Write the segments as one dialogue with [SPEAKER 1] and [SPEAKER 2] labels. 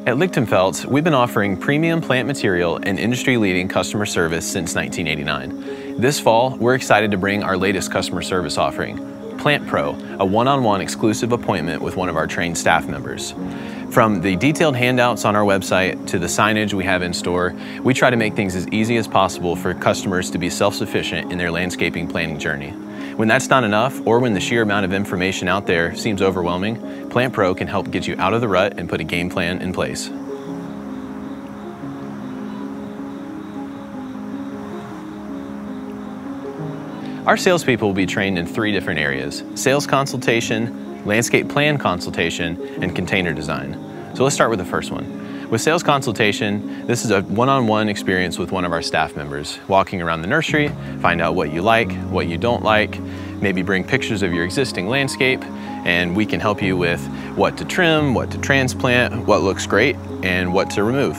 [SPEAKER 1] At Lichtenfeld's, we've been offering premium plant material and industry-leading customer service since 1989. This fall, we're excited to bring our latest customer service offering, PlantPro, a one-on-one exclusive appointment with one of our trained staff members. From the detailed handouts on our website to the signage we have in store, we try to make things as easy as possible for customers to be self-sufficient in their landscaping planning journey. When that's not enough, or when the sheer amount of information out there seems overwhelming, PlantPro can help get you out of the rut and put a game plan in place. Our salespeople will be trained in 3 different areas: sales consultation, landscape plan consultation, and container design. So let's start with the first one. With sales consultation, this is a one-on-one experience with one of our staff members, walking around the nursery, find out what you like, what you don't like, maybe bring pictures of your existing landscape, and we can help you with what to trim, what to transplant, what looks great, and what to remove.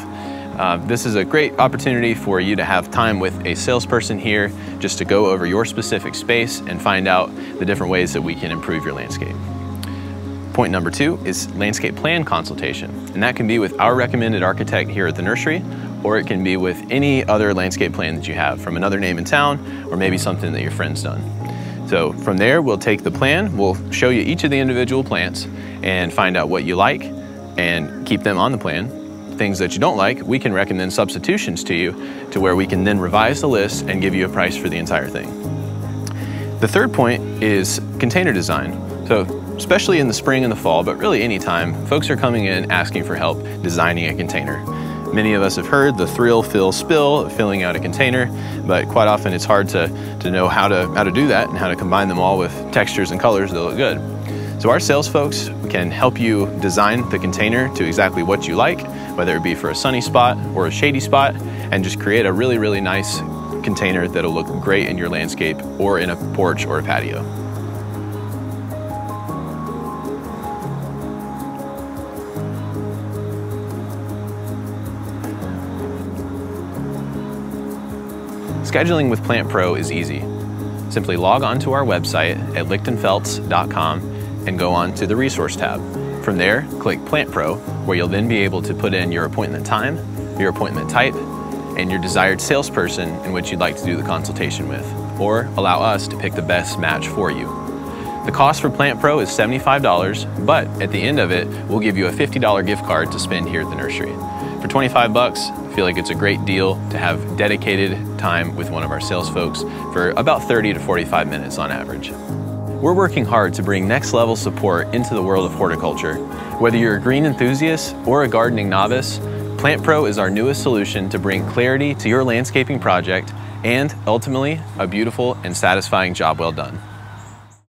[SPEAKER 1] This is a great opportunity for you to have time with a salesperson here just to go over your specific space and find out the different ways that we can improve your landscape. Point number 2 is landscape plan consultation, and that can be with our recommended architect here at the nursery, or it can be with any other landscape plan that you have from another name in town, or maybe something that your friend's done. So from there, we'll take the plan, we'll show you each of the individual plants and find out what you like and keep them on the plan. Things that you don't like, we can recommend substitutions to you to where we can then revise the list and give you a price for the entire thing. The third point is container design. So especially in the spring and the fall, but really any time, folks are coming in asking for help designing a container. Many of us have heard the thrill, fill, spill of filling out a container, but quite often it's hard to know how to do that and how to combine them all with textures and colors that look good. So our sales folks can help you design the container to exactly what you like, whether it be for a sunny spot or a shady spot, and just create a really, really nice container that'll look great in your landscape or in a porch or a patio. Scheduling with PlantPro is easy. Simply log on to our website at lichtenfelds.com and go on to the Resource tab. From there, click PlantPro, where you'll then be able to put in your appointment time, your appointment type, and your desired salesperson in which you'd like to do the consultation with, or allow us to pick the best match for you. The cost for PlantPro is $75, but at the end of it, we'll give you a $50 gift card to spend here at the nursery. For $25, I feel like it's a great deal to have dedicated time with one of our sales folks for about 30 to 45 minutes on average. We're working hard to bring next level support into the world of horticulture. Whether you're a green enthusiast or a gardening novice, PlantPro is our newest solution to bring clarity to your landscaping project and ultimately a beautiful and satisfying job well done.